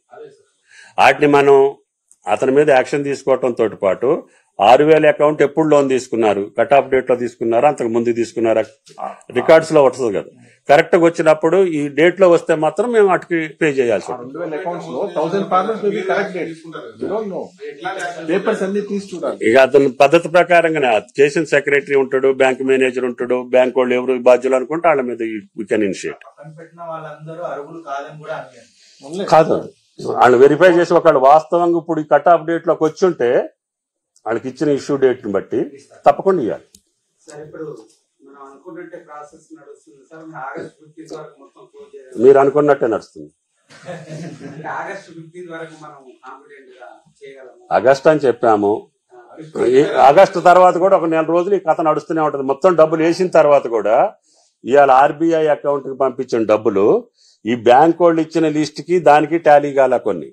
వాటిని మనం అతని మీద యాక్షన్ తీసుకోవడంతో పాటు 6000 అకౌంట్ ఎప్పుడు లోన్ తీసుకున్నారు, కట్ ఆఫ్ డేట్ లో తీసుకున్నారా, అంతకు ముందు తీసుకున్నారా, రికార్డ్స్ లో వస్తుంది కదా. కరెక్ట్ గా వచ్చినప్పుడు ఈ డేట్ లో వస్తే మాత్రం మేము వాటికి పే చేయాల్సి ఉంటుంది. 2000 అకౌంట్స్ లో 1000 farmers may be correct date. You don't know papers అన్ని తీసి చూడాలి. ఇక అతని పద్ధతి ప్రకారంగానే చేసిన సెక్రటరీ ఉంటాడు, బ్యాంక్ మేనేజర్ ఉంటాడు, బ్యాంక్ వాళ్ళు ఎవరు బాధ్యులు అనుకుంటే వాళ్ళ మీద వీ కెన్ ఇనిషియేట్. కాదు, వాళ్ళు వెరిఫై చేసి ఒకళ్ళు వాస్తవంగా ఇప్పుడు ఈ కట్ ఆఫ్ డేట్ లోకి వచ్చి ఉంటే వాళ్ళకి ఇచ్చిన ఇష్యూ డేట్ ని బట్టి తప్పకుండా ఇవ్వాలి. మీరు అనుకున్నట్టే నడుస్తుంది. ఆగస్ట్ అని చెప్పాము. ఆగస్టు తర్వాత కూడా ఒక 4 రోజులు ఈ కథ నడుస్తూనే ఉంటది. మొత్తం డబ్బులు వేసిన తర్వాత కూడా ఇవాళ ఆర్బీఐ అకౌంట్ కి పంపించిన డబ్బులు ఈ బ్యాంక్ వాళ్ళు ఇచ్చిన లిస్ట్ కి దానికి టాలీ కాల కొన్ని.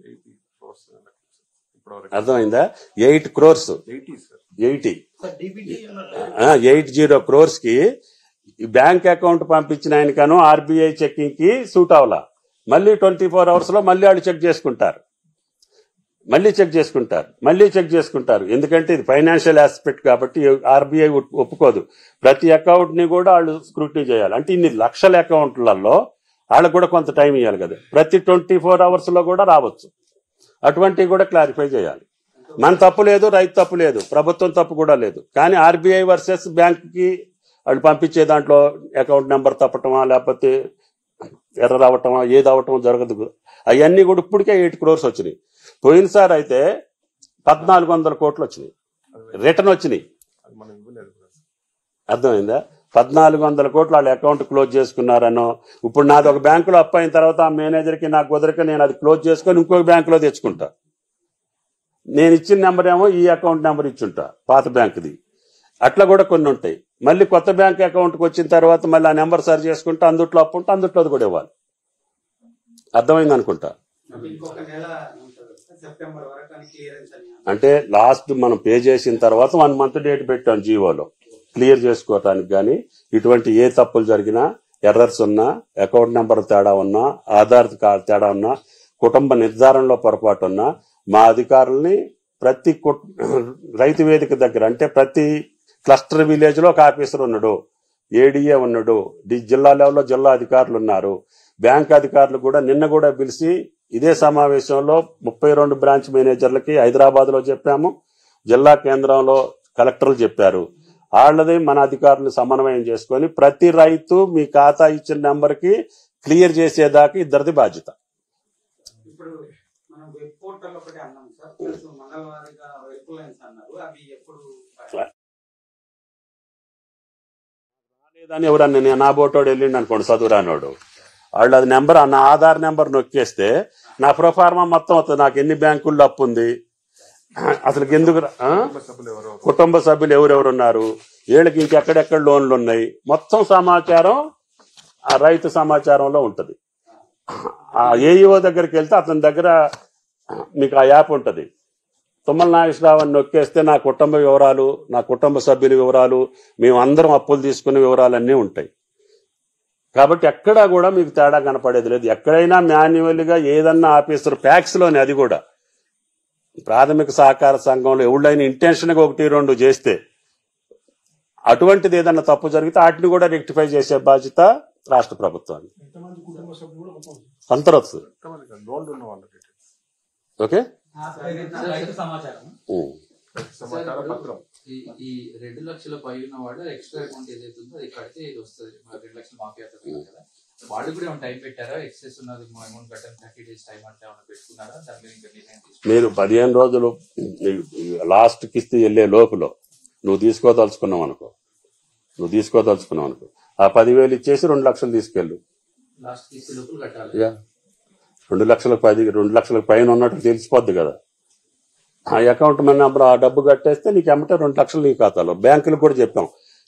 అర్థమైందా? 8 crores 80 crores కి బ్యాంక్ అకౌంట్ పంపించిన ఆయనకను ఆర్బీఐ చెక్కింగ్ కి సూట్ అవ్వాల. మళ్ళీ 24 hours లో మళ్ళీ వాళ్ళు చెక్ చేసుకుంటారు. మళ్ళీ చెక్ చేసుకుంటారు. ఎందుకంటే ఇది ఫైనాన్షియల్ ఆస్పెక్ట్ కాబట్టి ఆర్బీఐ ఒప్పుకోదు. ప్రతి అకౌంట్ ని కూడా వాళ్ళు స్క్రూటినీ చేయాలి. అంటే ఇన్ని లక్షల అకౌంట్లలో వాళ్ళకు కూడా కొంత టైం ఇవ్వాలి కదా. ప్రతి 24 hours లో కూడా రావచ్చు. అటువంటివి కూడా క్లారిఫై చేయాలి. మన తప్పు లేదు, రైతు తప్పు లేదు, ప్రభుత్వం తప్పు కూడా లేదు. కానీ ఆర్బీఐ వర్సెస్ బ్యాంక్కి వాళ్ళు పంపించే దాంట్లో అకౌంట్ నెంబర్ తప్పటమా లేకపోతే ఎర్ర రావటమా ఏది అవటమా జరగదు. అవన్నీ కూడా ఇప్పటికే 8 crores వచ్చినాయి. పోయినసారి అయితే 1400 కోట్లు వచ్చినాయి, రిటర్న్ వచ్చినాయి. అర్థమైందా? 1400 కోట్లు వాళ్ళ అకౌంట్ క్లోజ్ చేసుకున్నారనో. ఇప్పుడు నాది ఒక బ్యాంకులో అప్పు అయిన తర్వాత ఆ మేనేజర్కి నాకు కుదరక నేను అది క్లోజ్ చేసుకొని ఇంకొక బ్యాంకులో తెచ్చుకుంటా. నేను ఇచ్చిన నెంబర్ ఏమో ఈ అకౌంట్ నెంబర్ ఇచ్చుంటా పాత బ్యాంకుది. అట్లా కూడా కొన్ని ఉంటాయి. మళ్ళీ కొత్త బ్యాంక్ అకౌంట్కి వచ్చిన తర్వాత మళ్ళీ ఆ నెంబర్ సరి చేసుకుంటే అందుట్లో అప్పు ఉంటే అందుట్లో అది కూడా ఇవ్వాలి. అర్థమైంది అనుకుంటా. అంటే లాస్ట్ మనం పే చేసిన తర్వాత 1 month డేట్ పెట్టాం జీవోలో క్లియర్ చేసుకోవటానికి. కానీ ఇటువంటి ఏ తప్పులు జరిగినా, ఎర్రర్స్ ఉన్నా, అకౌంట్ నెంబర్ తేడా ఉన్నా, ఆధార్ కార్డు తేడా ఉన్నా, కుటుంబ నిర్ధారణలో పొరపాటు ఉన్నా మా అధికారుల్ని ప్రతి రైతు వేదిక దగ్గర అంటే ప్రతి క్లస్టర్ విలేజ్ లో ఒక ఆఫీసర్ ఉన్నాడు, ఏడీఏ ఉన్నాడు, జిల్లా లెవెల్లో జిల్లా అధికారులు ఉన్నారు, బ్యాంక్ అధికారులు కూడా నిన్న కూడా పిలిచి ఇదే సమావేశంలో 32 బ్రాంచ్ మేనేజర్లకి హైదరాబాద్ లో చెప్పాము. జిల్లా కేంద్రంలో కలెక్టర్లు చెప్పారు. వాళ్ళది మన అధికారులను సమన్వయం చేసుకొని ప్రతి రైతు మీ ఖాతా ఇచ్చిన నెంబర్ కి క్లియర్ చేసేదాకా ఇద్దరిది బాధ్యత. ఇప్పుడు మనం వెబ్ పోర్టల్ ఒకటి అన్నాం సార్, ప్లస్ మండలవారీగా వెబ్ లైన్స్ అన్నారు, అవి ఎప్పుడు రాలేదని ఎవరన్నా నేను నా బోటోడు వెళ్ళిండి అనుకోండి చదువు రానోడు, వాళ్ళు అది నెంబర్ నా ఆధార్ నెంబర్ నొక్కేస్తే నా ప్రొఫార్మా మొత్తం అవుతుంది. నాకు ఎన్ని బ్యాంకుల్లో అప్పు ఉంది, అసలు ఎందుకు కుటుంబ సభ్యులు ఎవరెవరు ఉన్నారు, వీళ్ళకి ఇంకెక్కడెక్కడ లోన్లు ఉన్నాయి, మొత్తం సమాచారం ఆ రైతు సమాచారంలో ఉంటది. ఆ ఏఈఓ దగ్గరికి వెళ్తే అతని దగ్గర మీకు ఆ యాప్ ఉంటది. తుమ్మల నాగేశ్వరరావు అని నొక్కేస్తే నా కుటుంబ వివరాలు, నా కుటుంబ సభ్యుల వివరాలు, మేము అందరం అప్పులు తీసుకునే వివరాలు అన్నీ ఉంటాయి. కాబట్టి ఎక్కడా కూడా మీకు తేడా కనపడేది లేదు. ఎక్కడైనా మాన్యువల్గా ఏదన్నా ఆఫీసర్ ప్యాక్స్ లోని, అది కూడా ప్రాథమిక సహకార సంఘంలో ఎవళ్ళైనా ఇంటెన్షన్గా 1-2 చేస్తే అటువంటిది ఏదన్నా తప్పు జరిగితే వాటిని కూడా రెక్టిఫై చేసే బాధ్యత రాష్ట్ర ప్రభుత్వాన్ని. అంతరొచ్చు. ఓకే, ఈ 2 లక్షల పై ఉన్న వాడు ఎక్స్ట్రా అకౌంట్ ఏదైతే ఉందో అది కడితే ఇది వస్తుంది. 2 లక్షలు మాఫీ అవుతుంది కదా, వాళ్ళు కూడా ఏమైనా టైం పెట్టారా? ఎక్సెస్ ఉన్నది అమౌంట్ కట్టాలి 30 days టైం అంటే ఏమైనా పెట్టుకున్నారా? దాని మీద ఇంకా నిర్ణయం తీసుకున్నారు? మీరు 15 రోజులు లాస్ట్ కిస్తీ వెళ్లే లోపులో నువ్వు తీసుకోదలుచుకున్నావు అనుకో, ఆ 10,000 ఇచ్చేసి 2 లక్షలు తీసుకెళ్ళు. లాస్ట్ కిస్తీ లోపల కట్టాలి. 2 లక్షలకు పైన ఉన్నట్టు తెలిసిపోద్ది కదా. ఆ అకౌంట్ నెంబర్ ఆ డబ్బు కట్టేస్తే నీకు ఎమ్మటే 2 లక్షలు నీ ఖాతాలో. బ్యాంకులకు కూడా చెప్పాం,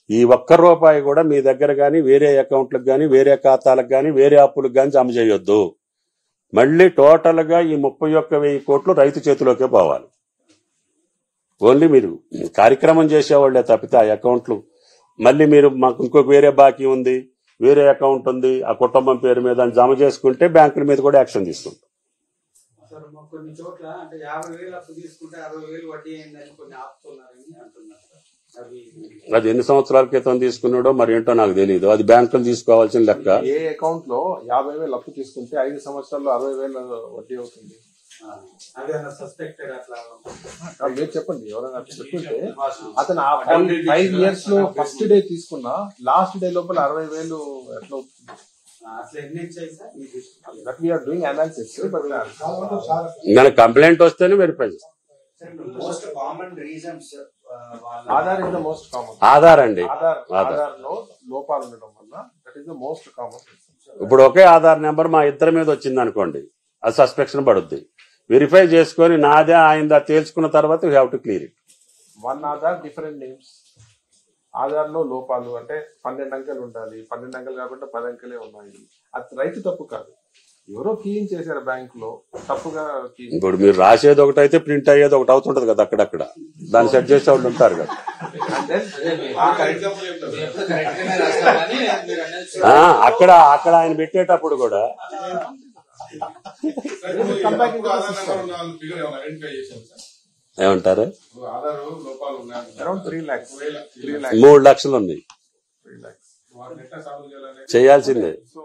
ఈ ₹1 కూడా మీ దగ్గర కానీ వేరే అకౌంట్లకు కానీ వేరే ఖాతాలకు కానీ వేరే అప్పులకు కానీ జమ చేయొద్దు. మళ్ళీ టోటల్ గా ఈ 31,000 కోట్లు రైతు చేతిలోకే పోవాలి. ఓన్లీ మీరు కార్యక్రమం చేసేవాళ్లే తప్పితే ఆ అకౌంట్లు మళ్ళీ మీరు మాకు ఇంకొక వేరే బాకీ ఉంది, వేరే అకౌంట్ ఉంది, ఆ కుటుంబం పేరు మీద జమ చేసుకుంటే బ్యాంకుల మీద కూడా యాక్షన్ తీసుకుంటాం. కొన్ని చోట్ల అంటే 50,000 అప్పు తీసుకుంటే 60,000 వడ్డీ అయిందని కొన్ని ఆపుతున్నారని అంటున్నారు. అది ఎన్ని సంవత్సరాల క్రితం తీసుకున్నాడో మరి ఏంటో నాకు తెలియదు. అది బ్యాంకులు తీసుకోవాల్సిన లెక్క. ఏ అకౌంట్ లో 50,000 అప్పు తీసుకుంటే 5 సంవత్సరాల్లో 60,000 వడ్డీ అవుతుంది. మీరు చెప్పండి, ఎవరైనా చెప్తుంటే అతను 5 years లో ఫస్ట్ డే తీసుకున్నా లాస్ట్ డే లోపల 60,000 ఎట్లా అవుతుంది? మన కంప్లైంట్ వస్తేనే వెరిఫై చేస్తాం. Aadhaar is the most common. Aadhaar అండి, ఆధార్ లో లోపాలు ఉండడం వల్ల that is the most common. ఇప్పుడు ఒకే ఆధార్ నెంబర్ మా ఇద్దరి మీద వచ్చింది అనుకోండి, అది సస్పెక్షన్ పడుద్ది. వెరిఫై చేసుకొని నాదే ఆయనదా తేల్చుకున్న తర్వాత you have to clear it. 1 Aadhaar different names. Aadhaar లో లోపాలు అంటే 12 అంకెలు ఉండాలి, 12 అంకెలు కాకుండా 10 అంకెలే ఉన్నాయి. అది రైతు తప్పు కాదు, ఎవరో కీయింగ్ చేశారు బ్యాంక్ లో తప్పుగా. ఇప్పుడు మీరు రాసేది ఒకటి అయితే ప్రింట్ అయ్యేది ఒకటి అవుతుంటది కదా, అక్కడక్కడ దాన్ని సెట్ చేసే వాళ్ళు ఉంటారు కదా. అక్కడ ఆయన పెట్టేటప్పుడు కూడా ఏమంటారు? Around 3 lakhs. 3 లక్షలు ఉంది, చేయాల్సిందే. సో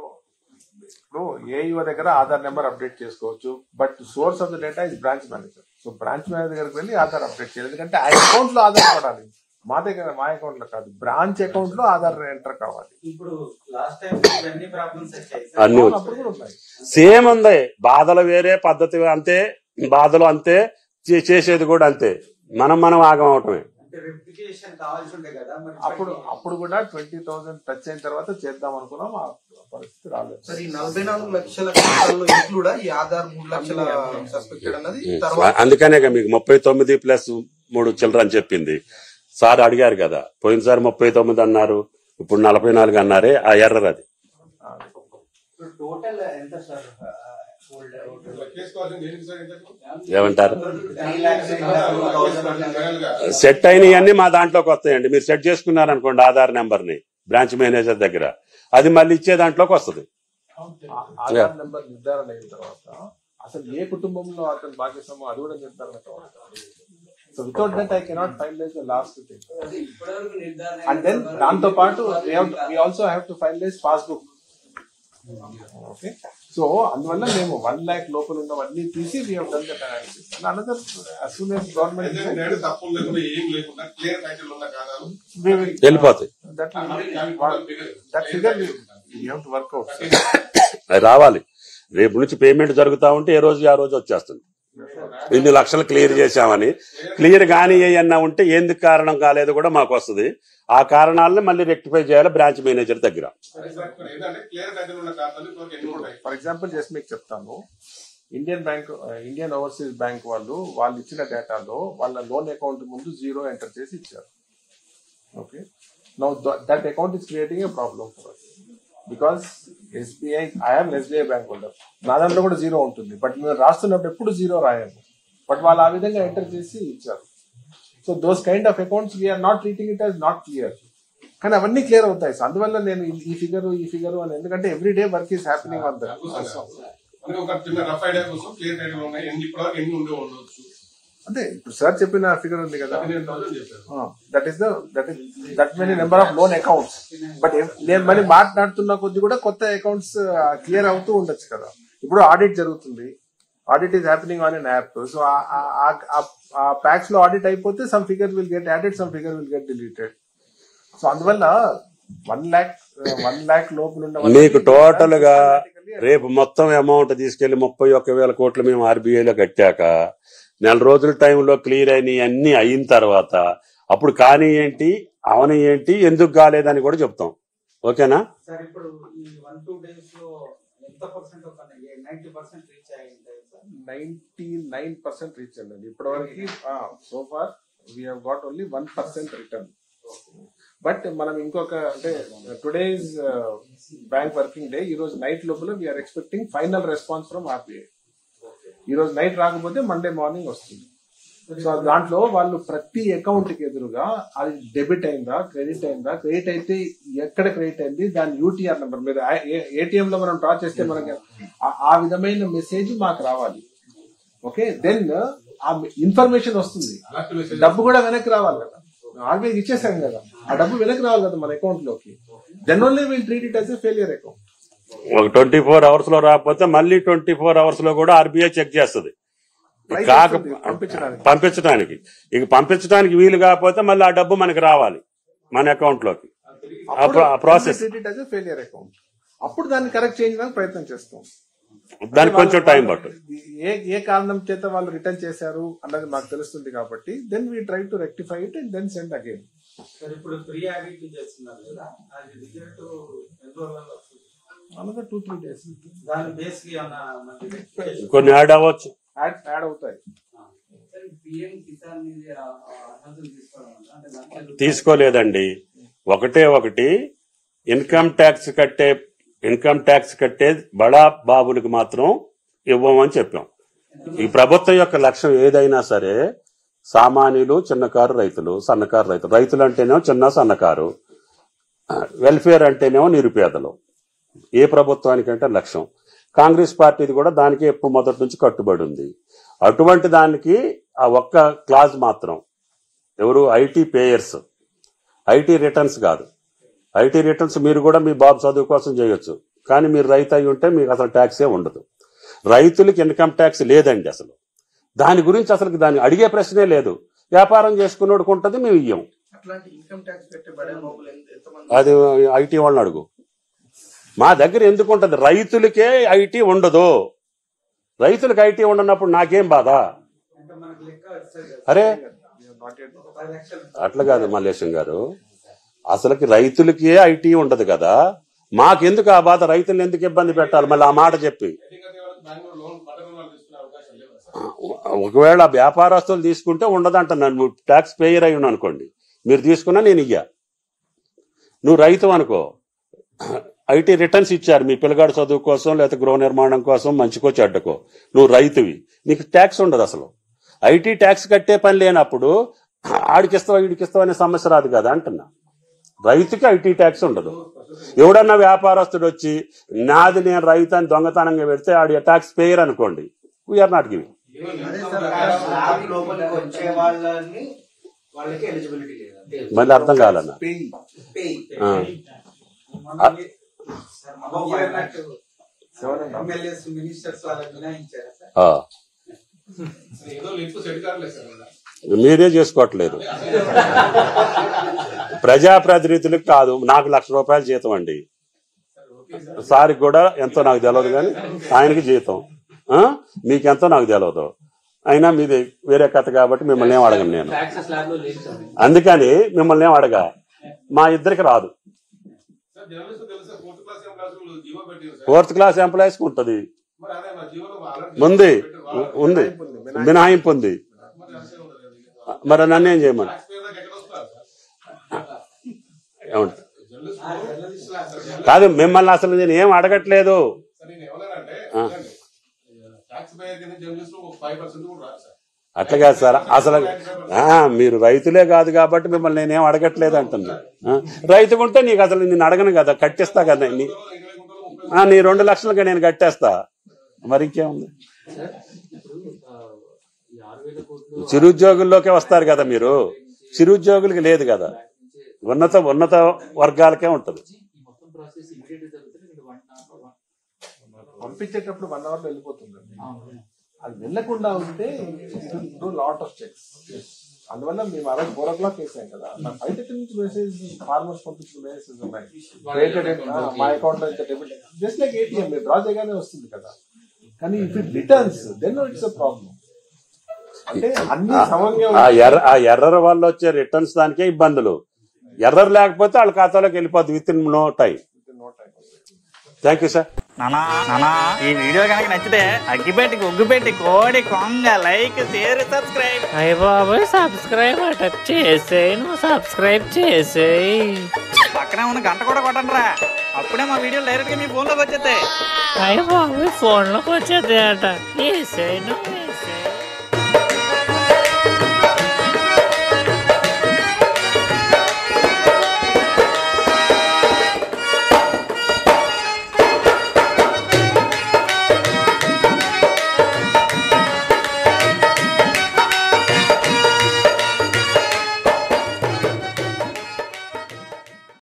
ఇప్పుడు ఏఈఓ దగ్గర ఆధార్ నెంబర్ అప్డేట్ చేసుకోవచ్చు, but source of the data is branch manager. So branch manager దగ్గరికి వెళ్ళి ఆధార్ అప్డేట్ చేయాలి, ఎందుకంటే ఆ అకౌంట్ లో ఆధార్ పడాలి. మా దగ్గర మా అకౌంట్ లో కాదు, బ్రాంచ్ అకౌంట్ లో ఆధార్ ఎంటర్ కావాలి. ఇప్పుడు లాస్ట్ టైం ఇవన్నీ ప్రాబ్లమ్స్ వచ్చాయి అన్ని అప్పుడు కూడా ఉన్నాయి. సేమ్ ఉంది, బాధలు వేరే, పద్ధతి అంతే, బాధలు అంతే, చేసేది కూడా అంతే. మనం ఆగం అవటమే. రెప్లికేషన్ కావాల్సి ఉండే కదా మరి. అప్పుడు కూడా 20,000 టచ్ అయిన తర్వాత చేద్దాం అనుకున్నాం, ఆ పరిస్థితి రాలేదు. సార్ ఈ 44 లక్షల ఖాతాల్లో ఇంక్లూడ్ ఈ ఆధార్ 3 లక్షల సస్పెక్టెడ్ అన్నది తర్వాత. అందుకనే మీకు 39 ప్లస్ 3 చిల్లర అని చెప్పింది. సార్ అడిగారు కదా, పోయినసారి 39 అన్నారు, ఇప్పుడు 44 అన్నారే, ఆ ఎర్రర్ అది. టోటల్ ఎంత సార్? ఏమంటారు? సెట్ అయినవన్నీ మా దాంట్లోకి వస్తాయండి. మీరు సెట్ చేసుకున్నారనుకోండి ఆధార్ నెంబర్ ని బ్రాంచ్ మేనేజర్ దగ్గర, అది మళ్ళీ ఇచ్చే దాంట్లోకి వస్తుంది. ఆధార్ నెంబర్ నిర్ధారణ అయిన తర్వాత అసలు ఏ కుటుంబంలో అతను భాగ్యస్వామ్యం అది కూడా నిర్ధారణ కావాలి. So without that I cannot finalize the last thing. And then దాంతో పాటు we also have to finalize passbook. Okay. So అందువల్ల మేము 1 lakh లోపల ఉన్నవన్నీ తీసి we have done that analysis. And another, as soon as government వెళ్ళిపోతాయి, that figure we have to work out. అది రావాలి. రేపు నుంచి పేమెంట్ జరుగుతా ఉంటే ఏ రోజు ఆ రోజు వచ్చేస్తుంది. ఇన్ని లక్షలు క్లియర్ చేశామని, క్లియర్ కానీ ఏమన్నా ఉంటే ఎందుకు కారణం కాలేదు కూడా మాకు వస్తుంది. ఆ కారణాలను మళ్ళీ రెక్టిఫై చేయాలి బ్రాంచ్ మేనేజర్ దగ్గర. ఫర్ ఎగ్జాంపుల్ జస్ట్ మీకు చెప్తాను, ఇండియన్ ఓవర్సీస్ బ్యాంక్ వాళ్ళు ఇచ్చిన డేటాలో వాళ్ళ లోన్ అకౌంట్ ముందు 0 ఎంటర్ చేసి ఇచ్చారు. Okay, now that account is creating a problem for us. Because SBI, I'm SBI bank holder, నా దాంట్లో కూడా 0 ఉంటుంది, బట్ మేము రాస్తున్నప్పుడు ఎప్పుడు 0 రాయాలి, బట్ వాళ్ళు ఆ విధంగా ఎంటర్ చేసి ఇచ్చారు. So those kind of accounts we are not treating it as not clear, కానీ అవన్నీ క్లియర్ అవుతాయి. సో అందువల్ల నేను ఈ ఫిగర్ అని, ఎందుకంటే every day work is happening on that. అంటే ఇప్పుడు సార్ చెప్పిన ఫిగర్ ఉంది కదా, that many number of loan accounts, but నేను మళ్ళీ మాట్లాడుతున్న కొద్ది కూడా కొత్త అకౌంట్స్ క్లియర్ అవుతూ ఉండొచ్చు కదా. ఇప్పుడు ఆడిట్ జరుగుతుంది, audit is happening on an app. So ఆ ప్యాక్స్ లో ఆడిట్ అయిపోతే some figure will get added, some figure will get deleted. So అందువల్ల 1 lakh లోపల మీకు టోటల్ గా రేపు మొత్తం అమౌంట్ తీసుకెళ్లి 31,000 కోట్లు మేము ఆర్బీఐలో కట్టాక 4 రోజుల టైంలో క్లియర్ అయినాయి అన్ని అయిన తర్వాత అప్పుడు కానీ ఏంటి, అవని ఏంటి, ఎందుకు కాలేదని కూడా చెప్తాం. ఓకేనా సార్? ఇప్పుడు ఈ 1-2 డేస్ లో ఎంత పర్సెంట్ 90% రీచ్ అయ్యింది సార్? 99% రీచ్ అయ్యింది ఇప్పటివరకు. So far we have got only 1% return. But మనం ఇంకొక, అంటే టుడేస్ బ్యాంక్ వర్కింగ్ డే, ఈ రోజు నైట్ లోపల we are expecting final response from RBI. ఈ రోజు నైట్ రాకపోతే మండే మార్నింగ్ వస్తుంది. సో దాంట్లో వాళ్ళు ప్రతి అకౌంట్ కి ఎదురుగా అది డెబిట్ అయిందా, క్రెడిట్ అయిందా, క్రెడిట్ అయితే ఎక్కడ క్రెడిట్ అయింది, దాని యూటీఆర్ నెంబర్ మీద ఏటీఎం లో మనం డ్రా చేస్తే మనకి ఆ విధమైన మెసేజ్ మాకు రావాలి. ఓకే, దెన్ ఆ ఇన్ఫర్మేషన్ వస్తుంది, డబ్బు కూడా వెనక్కి రావాలి కదా, ఆర్బీఐకి ఇచ్చేసాం కదా, ఆ డబ్బు వెనక్కి రావాలి కదా మన అకౌంట్ లోకి. Then only will treat it as a failure account. ఒక 24 hours లో రాకపోతే మళ్ళీ 24 hours లో కూడా ఆర్బీఐ చెక్ చేస్తుంది పంపించడానికి. ఇక పంపించడానికి వీలు కాకపోతే మళ్ళీ ఆ డబ్బు మనకి రావాలి మన అకౌంట్ లోకి. ప్రాసెస్ ఫెయిలియర్ అకౌంట్, అప్పుడు దాన్ని కరెక్ట్ చేయడానికి ప్రయత్నం చేస్తాం. దానికి కొంచెం టైం పడుతుంది. ఏ కారణం చేత వాళ్ళు రిటర్న్ చేశారు అన్నది మాకు తెలుస్తుంది కాబట్టి then we try to rectify it and then send again. ఇప్పుడు ప్రీ ఆడిట్ చేస్తున్నారు కదా, అది రిజల్ట్ ఎంత రోజుల్లో వస్తుంది? Another 2-3 days. దాని బేస్ కొన్ని యాడ్ అవ్వచ్చు, యాడ్ అవుతాయి. తీసుకోలేదండి. ఒకటి ఇన్కమ్ ట్యాక్స్ కట్టే బడా బాబులకు మాత్రం ఇవ్వమని చెప్పాం. ఈ ప్రభుత్వం యొక్క లక్ష్యం ఏదైనా సరే సామాన్యులు, చిన్నకారు రైతులు, సన్నకారు రైతులు, రైతులు అంటేనేమో చిన్న సన్నకారు, వెల్ఫేర్ అంటేనేమో నిరుపేదలు. ఏ ప్రభుత్వానికంటే లక్ష్యం కాంగ్రెస్ పార్టీది కూడా దానికి ఎప్పుడు మొదటి నుంచి కట్టుబడి ఉంది. అటువంటి దానికి ఆ ఒక్క క్లాజ్ మాత్రం ఎవరు ఐటీ పేయర్స్, ఐటీ రిటర్న్స్ కాదు. ఐటీ రిటర్న్స్ మీరు కూడా మీ బాబు చదువు కోసం చేయొచ్చు, కానీ మీరు రైతు అయి ఉంటే మీకు అసలు ట్యాక్సే ఉండదు. రైతులకి ఇన్కమ్ ట్యాక్స్ లేదండి అసలు. దాని గురించి అసలు దాన్ని అడిగే ప్రశ్నే లేదు. వ్యాపారం చేసుకున్నోడుకు ఉంటుంది, మేము ఇయ్యం. అట్లాంటి ఇన్కమ్ ట్యాక్స్ పెట్టే బడే మోబులు ఎంతమంది? అది ఐటీ వాళ్ళని అడుగు. మా దగ్గర ఎందుకు ఉంటుంది? రైతులకే ఐటీ ఉండదు. రైతులకు ఐటీ ఉండనప్పుడు నాకేం బాధ? అంటే మనకు లెక్క వస్తుంది కదా. అరే ఒక 10 లక్షలు అట్లా కాదు మల్లేశం గారు, అసలుకి రైతులకే ఐటీ ఉండదు కదా, మాకెందుకు ఆ బాధ? రైతులను ఎందుకు ఇబ్బంది పెట్టాలి? మళ్ళీ ఆ మాట చెప్పి ఒకవేళ వ్యాపారస్తులు తీసుకుంటే ఉండదంటున్నాను. నువ్వు ట్యాక్స్ పేయర్ అయ్యి అనుకోండి, మీరు తీసుకున్నా నేను ఇయ్యా. నువ్వు రైతు అనుకో, ఐటీ రిటర్న్స్ ఇచ్చారు మీ పిల్లగాడు చదువు కోసం, లేకపోతే గృహ నిర్మాణం కోసం, మంచికో చెడ్డకో, నువ్వు రైతువి, నీకు ట్యాక్స్ ఉండదు అసలు. ఐటీ ట్యాక్స్ కట్టే పని లేనప్పుడు ఆడికిస్తావా వీడికిస్తావా అనే సమస్య రాదు కదా అంటున్నా. రైతుకి ఐటీ ట్యాక్స్ ఉండదు. ఎవడన్నా వ్యాపారస్తుడు వచ్చి నాది నేను రైతు అని దొంగతనంగా పెడితే ఆడి ట్యాక్స్ పేయర్ అనుకోండి, వీఆర్ నాట్ గివింగ్. లోపలికి వచ్చే వాళ్ళకి ఎలిజిబిలిటీ లేదు. మళ్ళీ అర్థం కావాలన్నా. ఎమ్మెల్యేస్ మినిస్టర్స్ వాళ్ళకి మినహాయించారా సార్? మీరే చేసుకోవట్లేదు. ప్రజాప్రతినిధులకు కాదు, నాకు ₹1,00,000 జీతం అండి. సార్కి కూడా ఎంతో నాకు తెలియదు, కానీ ఆయనకి జీతం, మీకెంతో నాకు తెలియదు. అయినా మీది వేరే కథ కాబట్టి మిమ్మల్ని ఏం అడగను నేను. అందుకని మిమ్మల్ని ఏం అడగా, మా ఇద్దరికి రాదు. 4th క్లాస్ ఎంప్లాయీస్ ఉంటుంది, ఉంది మినహాయింపు ఉంది. మరి నన్ను ఏం చేయమని కాదు, మిమ్మల్ని అసలు నేను ఏం అడగట్లేదు. అట్లా కాదు సార్, అసలు మీరు రైతులే కాదు కాబట్టి మిమ్మల్ని నేనేం అడగట్లేదు అంటున్నా. రైతుకుంటే నీకు అసలు నేను అడగను కదా, కట్టేస్తా కదా. నీ 2 లక్షలకి నేను కట్టేస్తా, మరి ఇంకేముంది? చిరుద్యోగుల్లోకే వస్తారు కదా మీరు, చిరుద్యోగులకి లేదు కదా, ఉన్నత వర్గాలకే ఉంటుంది. పంపించేటప్పుడు 1 hour లో వెళ్ళిపోతుందండి. అది వెళ్ళకుండా ఉంటే లాట్ ఆఫ్ చెక్స్. అందువల్ల మేము ఆ రోజు 4 o'clock వేసాం కదా, నా బయట నుంచి మెసేజ్ ఫార్మర్స్ పంపించిన మెసేజ్ ఉన్నాయి, మా అకౌంట్ లో ఇంత డెబిట్, జస్ట్ లైక్ ఏటీఎం మీరు డ్రా చేయగానే వస్తుంది కదా. కానీ if it returns then it's a problem. అంటే అన్ని సమన్వయం. ఆ ఎర్రర్ వల్ల వచ్చే రిటర్న్స్ దానికే ఇబ్బందులు. ఎర్రర్ లేకపోతే వాళ్ళ ఖాతాలోకి వెళ్ళిపోద్ది within no time. Thank you sir. నానా ఈ వీడియో కనుక నచ్చితే అగ్గిపెట్టి ఒగ్గుపెట్టి కోడి కొంగ లైక్ షేర్ సబ్స్క్రైబ్. అయ్య బాబోయ్, సబ్స్క్రైబ్ అట చేసేయి, నువ్వు సబ్స్క్రైబ్ చేసేయి. పక్కనే ఉన్న గంట కూడా కొట్టండి రా, అప్పుడే మా వీడియోలు డైరెక్ట్ గా మీ ఫోన్ లోకి వచ్చేస్తాయి. అయ్య బాబోయ్, ఫోన్ లోకి వచ్చేది అట, చేసేయి.